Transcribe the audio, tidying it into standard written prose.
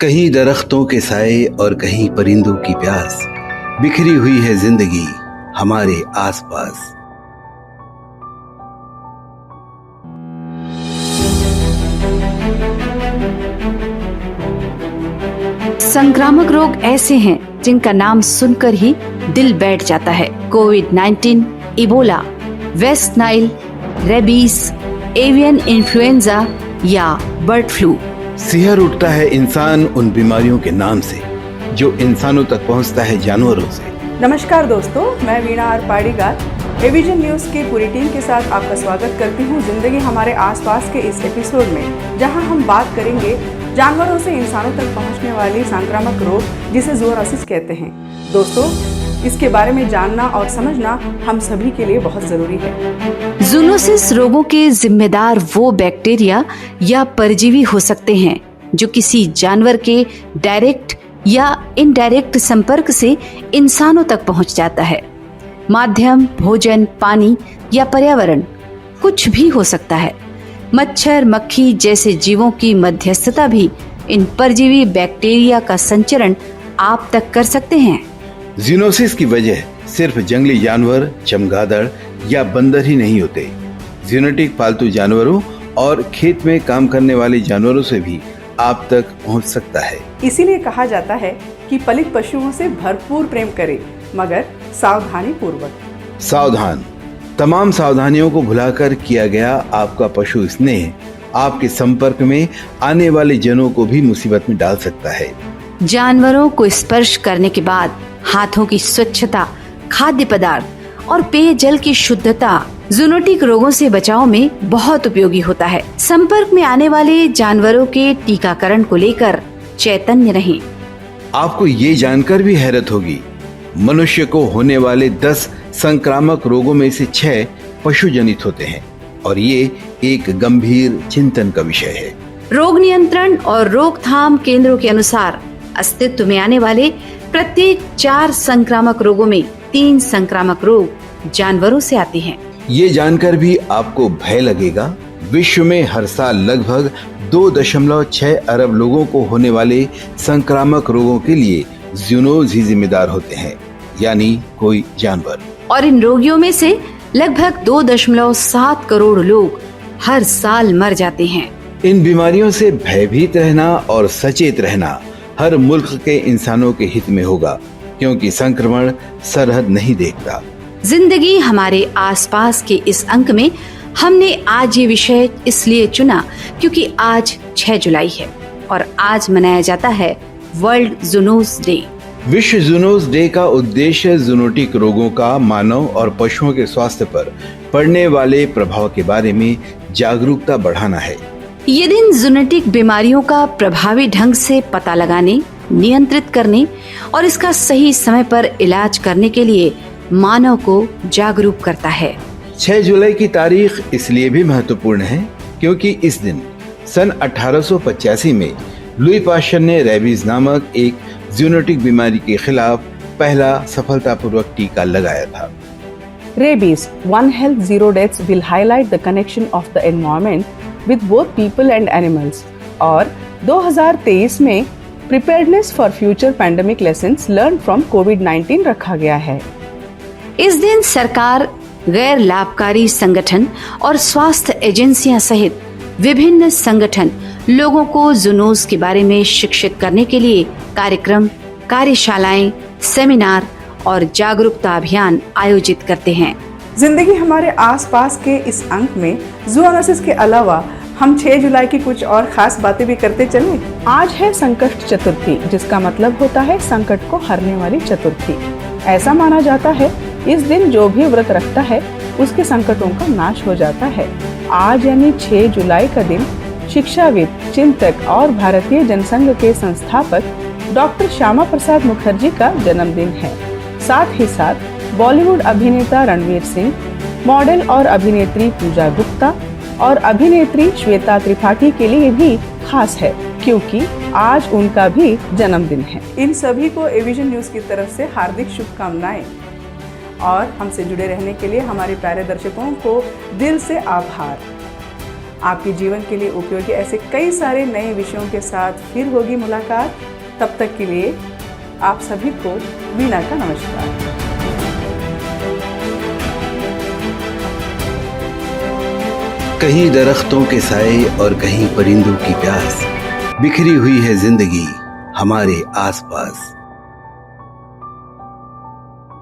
कहीं दरख्तों के साए और कहीं परिंदों की प्यास, बिखरी हुई है जिंदगी हमारे आसपास। संक्रामक रोग ऐसे हैं जिनका नाम सुनकर ही दिल बैठ जाता है। कोविड-19, Ebola, West Nile, rabies, avian influenza या बर्ड फ्लू। सिहर उठता है इंसान उन बीमारियों के नाम से जो इंसानों तक पहुंचता है जानवरों से। नमस्कार दोस्तों, मैं वीणा आर पाड़ीगार एविजन न्यूज की पूरी टीम के साथ आपका स्वागत करती हूँ जिंदगी हमारे आसपास के इस एपिसोड में, जहां हम बात करेंगे जानवरों से इंसानों तक पहुंचने वाली संक्रामक रोग जिसे ज़ूनोसिस कहते हैं। दोस्तों, इसके बारे में जानना और समझना हम सभी के लिए बहुत जरूरी है। ज़ूनोसिस रोगों के जिम्मेदार वो बैक्टीरिया या परजीवी हो सकते हैं जो किसी जानवर के डायरेक्ट या इनडायरेक्ट संपर्क से इंसानों तक पहुंच जाता है। माध्यम, भोजन, पानी या पर्यावरण कुछ भी हो सकता है। मच्छर, मक्खी जैसे जीवों की मध्यस्थता भी इन परजीवी बैक्टीरिया का संचरण आप तक कर सकते हैं। ज़ूनोसिस की वजह सिर्फ जंगली जानवर, चमगादड़ या बंदर ही नहीं होते। ज़ूनोटिक पालतू जानवरों और खेत में काम करने वाले जानवरों से भी आप तक पहुंच सकता है। इसीलिए कहा जाता है कि पलित पशुओं से भरपूर प्रेम करें, मगर सावधानी पूर्वक। सावधान, तमाम सावधानियों को भुलाकर किया गया आपका पशु स्नेह आपके संपर्क में आने वाले जनों को भी मुसीबत में डाल सकता है। जानवरों को स्पर्श करने के बाद हाथों की स्वच्छता, खाद्य पदार्थ और पेयजल की शुद्धता ज़ूनोटिक रोगों से बचाव में बहुत उपयोगी होता है। संपर्क में आने वाले जानवरों के टीकाकरण को लेकर चैतन्य रहें। आपको ये जानकर भी हैरत होगी, मनुष्य को होने वाले 10 संक्रामक रोगों में से 6 पशु जनित होते हैं और ये एक गंभीर चिंतन का विषय है। रोग नियंत्रण और रोकथाम केंद्रों के अनुसार अस्तित्व में आने वाले प्रत्येक 4 संक्रामक रोगों में 3 संक्रामक रोग जानवरों से आते हैं। ये जानकर भी आपको भय लगेगा, विश्व में हर साल लगभग 2.6 अरब लोगों को होने वाले संक्रामक रोगों के लिए ज़ूनोज ही जिम्मेदार होते हैं, यानी कोई जानवर। और इन रोगियों में से लगभग 2.7 करोड़ लोग हर साल मर जाते हैं। इन बीमारियों से भयभीत रहना और सचेत रहना हर मुल्क के इंसानों के हित में होगा, क्योंकि संक्रमण सरहद नहीं देखता। जिंदगी हमारे आसपास के इस अंक में हमने आज ये विषय इसलिए चुना क्योंकि आज 6 जुलाई है और आज मनाया जाता है वर्ल्ड ज़ूनोस डे। विश्व ज़ूनोस डे का उद्देश्य ज़ूनोटिक रोगों का मानव और पशुओं के स्वास्थ्य पर पड़ने वाले प्रभाव के बारे में जागरूकता बढ़ाना है। ये दिन ज़ूनोटिक बीमारियों का प्रभावी ढंग से पता लगाने, नियंत्रित करने और इसका सही समय पर इलाज करने के लिए मानव को जागरूक करता है। 6 जुलाई की तारीख इसलिए भी महत्वपूर्ण है क्योंकि इस दिन सन 1885 में लुई पाश्चर ने रेबीज नामक एक ज़ूनोटिक बीमारी के खिलाफ पहला सफलतापूर्वक टीका लगाया था। Rabies, One Health Zero Deaths will highlight the connection of the environment with both people and animals। और 2023 में Preparedness for Future Pandemic Lessons Learned from COVID-19 रखा गया है। इस दिन सरकार, गैर लाभकारी संगठन और स्वास्थ्य एजेंसियां सहित विभिन्न संगठन लोगों को ज़ूनोस के बारे में शिक्षित करने के लिए कार्यक्रम, कार्यशालाएं, सेमिनार और जागरूकता अभियान आयोजित करते हैं। जिंदगी हमारे आसपास के इस अंक में ज़ूनोसिस के अलावा हम 6 जुलाई की कुछ और खास बातें भी करते चलें। आज है संकट चतुर्थी, जिसका मतलब होता है संकट को हरने वाली चतुर्थी। ऐसा माना जाता है इस दिन जो भी व्रत रखता है उसके संकटों का नाश हो जाता है। आज यानी 6 जुलाई का दिन शिक्षाविद, चिंतक और भारतीय जनसंघ के संस्थापक डॉक्टर श्यामा प्रसाद मुखर्जी का जन्मदिन है। साथ ही साथ बॉलीवुड अभिनेता रणवीर सिंह, मॉडल और अभिनेत्री पूजा गुप्ता और अभिनेत्री श्वेता त्रिपाठी के लिए भी खास है क्योंकि आज उनका भी जन्मदिन है। इन सभी को एविजन न्यूज की तरफ से हार्दिक शुभकामनाएं और हमसे जुड़े रहने के लिए हमारे प्यारे दर्शकों को दिल से आभार। आपके जीवन के लिए उपयोगी ऐसे कई सारे नए विषयों के साथ फिर होगी मुलाकात। तब तक के लिए आप सभी को वीणा का नमस्कार। कहीं दरख्तों के साए और कहीं परिंदों की प्यास, बिखरी हुई है जिंदगी हमारे आसपास।